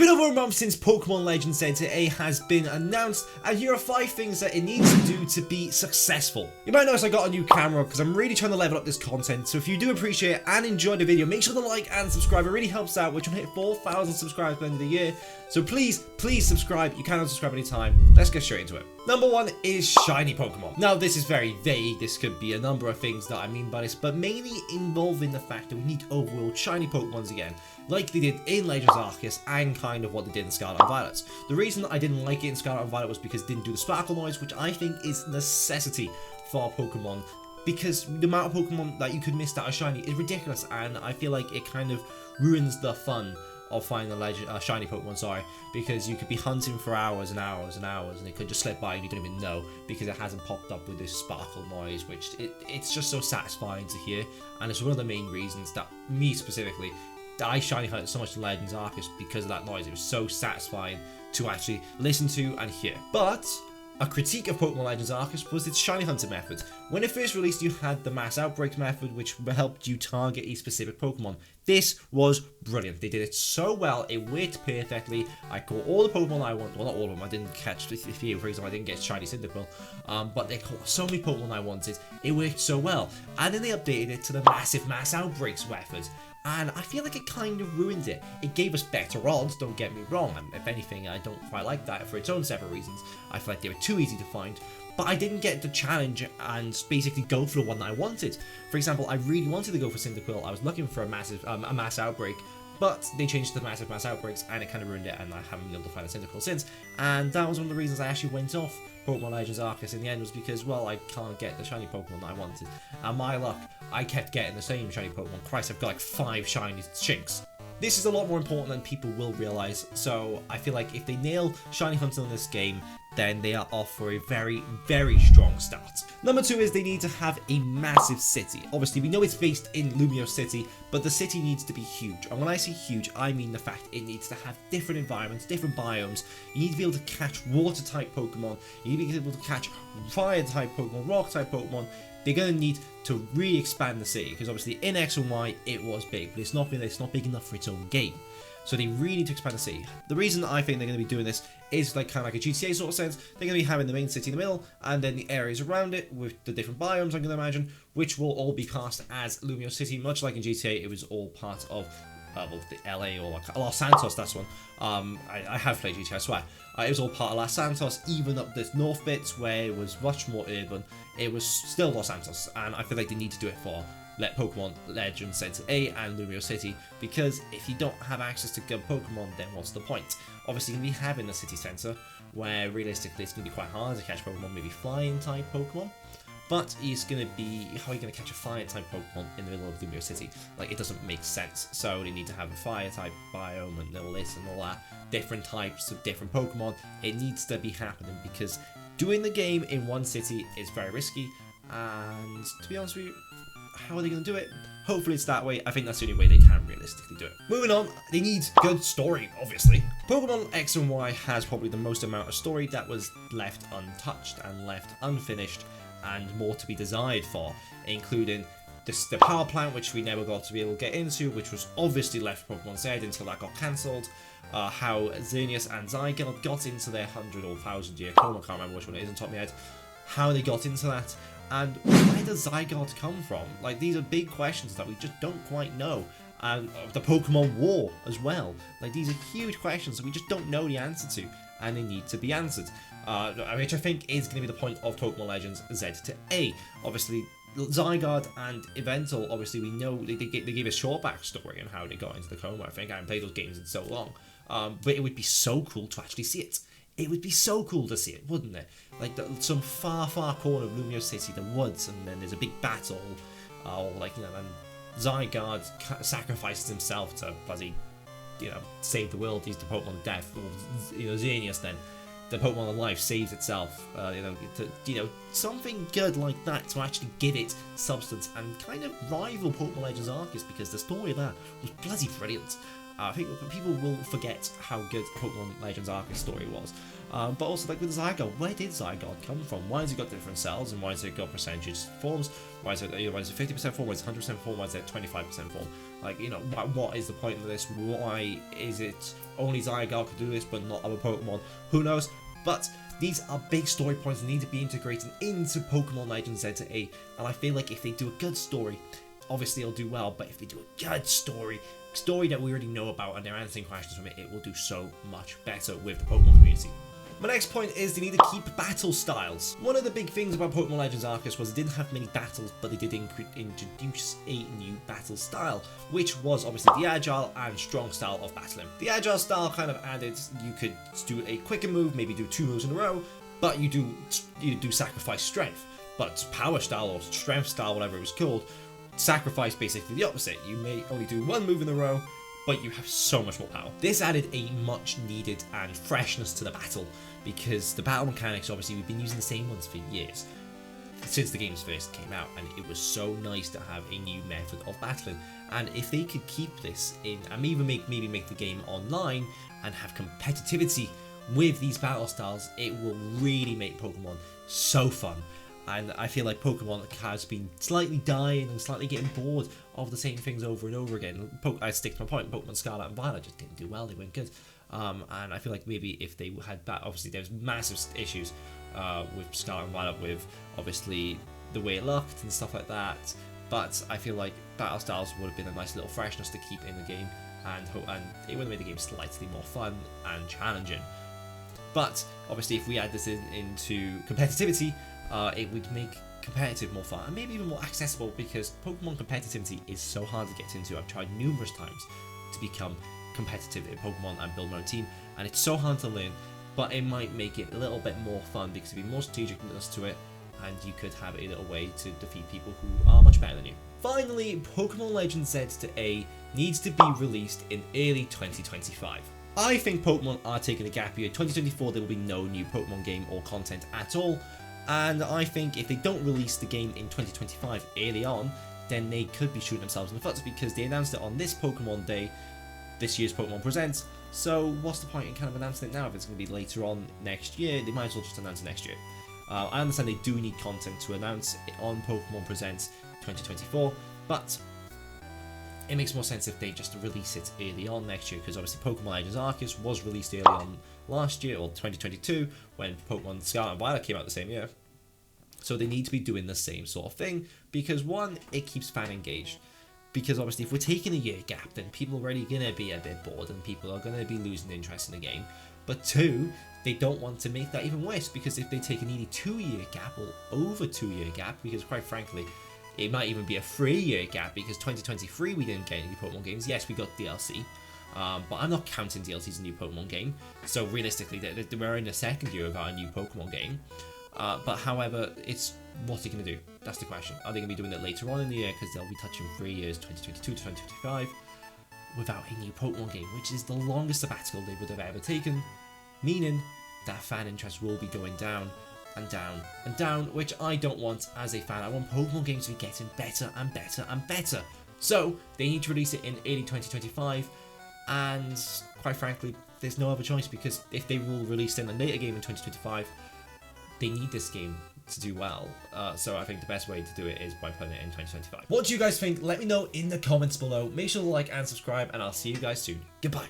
been over a month since Pokemon Legends Center A has been announced, and here are 5 things that it needs to do to be successful. You might notice I got a new camera because I'm really trying to level up this content, so if you do appreciate it and enjoy the video, make sure to like and subscribe. It really helps out. We're trying to hit 4,000 subscribers by the end of the year, so please subscribe. You can unsubscribe anytime. Let's get straight into it. Number 1 is shiny Pokemon. Now, this is very vague. This could be a number of things that I mean by this, but mainly involving the fact that we need overworld shiny Pokemons again, like they did in Legends Arceus and kind of what they did in Scarlet and Violet. The reason I didn't like it in Scarlet and Violet was because it didn't do the sparkle noise, which I think is a necessity for Pokemon, because the amount of Pokemon that you could miss that are shiny is ridiculous, and I feel like it kind of ruins the fun of finding a shiny Pokemon, because you could be hunting for hours and hours and hours, and it could just slip by and you don't even know because it hasn't popped up with this sparkle noise, which it's just so satisfying to hear, and it's one of the main reasons that me specifically, that I shiny hunted so much in Legends Arceus because of that noise. It was so satisfying to actually listen to and hear. But a critique of Pokemon Legends Arceus was its shiny hunting method. When it first released, you had the mass outbreak method, which helped you target a specific Pokemon. This was brilliant. They did it so well. It worked perfectly. I caught all the Pokemon I want. Well, not all of them. I didn't catch the few. For example, I didn't get shiny Cyndaquil. But they caught so many Pokemon I wanted. It worked so well. And then they updated it to the massive mass outbreaks method. And I feel like it kind of ruined it. It gave us better odds, don't get me wrong, and if anything, I don't quite like that for its own separate reasons. I feel like they were too easy to find, but I didn't get the challenge and basically go for the one that I wanted. For example, I really wanted to go for Cyndaquil. I was looking for a mass outbreak, but they changed the massive mass outbreaks, and it kind of ruined it, and I haven't been able to find a Cyndaquil since. And that was one of the reasons I actually went off Pokemon Legends Arceus in the end, was because, well, I can't get the shiny Pokemon that I wanted. And my luck, I kept getting the same shiny Pokemon. Christ, I've got like 5 shiny Shinx. This is a lot more important than people will realise, so I feel like if they nail shiny hunting in this game, then they are off for a very, very strong start. Number 2 is they need to have a massive city. Obviously, we know it's based in Lumiose City, but the city needs to be huge. And when I say huge, I mean the fact it needs to have different environments, different biomes. You need to be able to catch water-type Pokemon. You need to be able to catch fire-type Pokemon, rock-type Pokemon. They're going to need to re-expand the city, because obviously in X and Y it was big, but it's not big enough for its own game. So they really need to expand the city. The reason I think they're going to be doing this is like kind of like a GTA sort of sense. They're going to be having the main city in the middle, and then the areas around it with the different biomes, I'm going to imagine, which will all be cast as Lumiose City, much like in GTA. It was all part of the LA or like Los Santos. That's one. I have played GTA, I swear. It was all part of Los Santos, even up this north bits where it was much more urban. It was still Los Santos, and I feel like they need to do it for Pokemon Legends Center A and Lumiose City, because if you don't have access to good Pokemon, then what's the point? Obviously, you're going to be having the city center, where realistically it's going to be quite hard to catch Pokemon, maybe flying type Pokemon. But it's going to be, how are you going to catch a fire-type Pokemon in the middle of Lumiose City? Like, it doesn't make sense. So they need to have a fire-type biome and all this and all that. Different types of different Pokemon. It needs to be happening, because doing the game in one city is very risky. And to be honest with you, how are they going to do it? Hopefully it's that way. I think that's the only way they can realistically do it. Moving on, they need good story, obviously. Pokemon X and Y has probably the most amount of story that was left untouched and left unfinished, and more to be desired for, including the power plant, which we never got to be able to get into, which was obviously left Pokemon Z until that got cancelled. How Xerneas and Zygarde got into their 100 or 1,000 year coma, I can't remember which one it is on top of my head, how they got into that, and where does Zygarde come from? Like, these are big questions that we just don't quite know. And the Pokemon War as well. Like, these are huge questions that we just don't know the answer to, and they need to be answered. Which I think is going to be the point of Pokemon Legends Z to A. Obviously, Zygarde and Yveltal, obviously we know they gave a short backstory on how they got into the coma. I think I haven't played those games in so long. But it would be so cool to actually see it. It would be so cool to see it, wouldn't it? Like some far corner of Lumiose City, the woods, and then there's a big battle, or like, you know, and Zygarde sacrifices himself to bloody, you know, save the world. He's the Pokemon of death. Or, you know, Xerneas then, the Pokemon of life, saves itself. You know, something good like that to actually give it substance and kind of rival Pokemon Legends Arceus, because the story of that was bloody brilliant. I think people will forget how good Pokemon Legends Arceus story was. But also, like with Zygarde, where did Zygarde come from? Why has it got different cells, and why has it got percentage forms? Why is it 50% form? Why is it 100% form? Why is it 25% form? Like, you know, what is the point of this? Why is it only Zygarde could do this, but not other Pokemon? Who knows? But these are big story points that need to be integrated into Pokemon Legends ZA, and I feel like if they do a good story, obviously it'll do well, but if they do a good story that we already know about and they're answering questions from it, it will do so much better with the Pokemon community. My next point is they need to keep battle styles. One of the big things about Pokemon Legends Arceus was it didn't have many battles, but they did introduce a new battle style, which was obviously the agile and strong style of battling. The agile style kind of added you could do a quicker move, maybe do 2 moves in a row, but you do sacrifice strength. But power style or strength style, whatever it was called, sacrifice basically the opposite. You may only do 1 move in a row, but you have so much more power. This added a much needed and freshness to the battle, because the battle mechanics, obviously we've been using the same ones for years, since the games first came out, and it was so nice to have a new method of battling. And if they could keep this in, and maybe make the game online and have competitivity with these battle styles, it will really make Pokemon so fun. And I feel like Pokemon has been slightly dying and slightly getting bored of the same things over and over again. I stick to my point, Pokemon Scarlet and Violet just didn't do well, they weren't good. And I feel like maybe if they had that, obviously there's massive issues with Scarlet and Violet, with obviously the way it looked and stuff like that. But I feel like battle styles would have been a nice little freshness to keep in the game, and it would have made the game slightly more fun and challenging. But obviously if we add this into competitivity, it would make competitive more fun and maybe even more accessible, because Pokemon competitivity is so hard to get into. I've tried numerous times to become competitive in Pokemon and build my own team, and it's so hard to learn, but it might make it a little bit more fun because there'd be more strategicness to it, and you could have a little way to defeat people who are much better than you. Finally, Pokemon Legends ZA needs to be released in early 2025. I think Pokemon are taking a gap year. 2024 there will be no new Pokemon game or content at all. And I think if they don't release the game in 2025 early on, then they could be shooting themselves in the foot, because they announced it on this Pokemon Day, this year's Pokemon Presents. So what's the point in kind of announcing it now if it's going to be later on next year? They might as well just announce it next year. I understand they do need content to announce it on Pokemon Presents 2024, but it makes more sense if they just release it early on next year, because obviously Pokemon Legends Arceus was released early on last year, or 2022, when Pokemon Scarlet and Violet came out the same year. So they need to be doing the same sort of thing, because one, it keeps fan engaged. Because obviously if we're taking a year gap, then people are already going to be a bit bored and people are going to be losing interest in the game. But two, they don't want to make that even worse, because if they take a nearly 2-year gap, or over 2-year gap, because quite frankly, it might even be a 3-year gap, because 2023 we didn't get any Pokemon games. Yes, we got DLC, but I'm not counting DLC as a new Pokemon game. So realistically, we're in the 2nd year without a new Pokemon game. But however, it's what's it going to do? That's the question. Are they going to be doing it later on in the year, because they'll be touching 3 years, 2022 to 2025, without a new Pokemon game, which is the longest sabbatical they would have ever taken, meaning that fan interest will be going down and down and down, which I don't want as a fan. I want Pokemon games to be getting better and better and better. So they need to release it in early 2025, and quite frankly, there's no other choice, because if they will release in a later game in 2025, they need this game to do well. So I think the best way to do it is by putting it in 2025. What do you guys think? Let me know in the comments below. Make sure to like and subscribe, and I'll see you guys soon. Goodbye.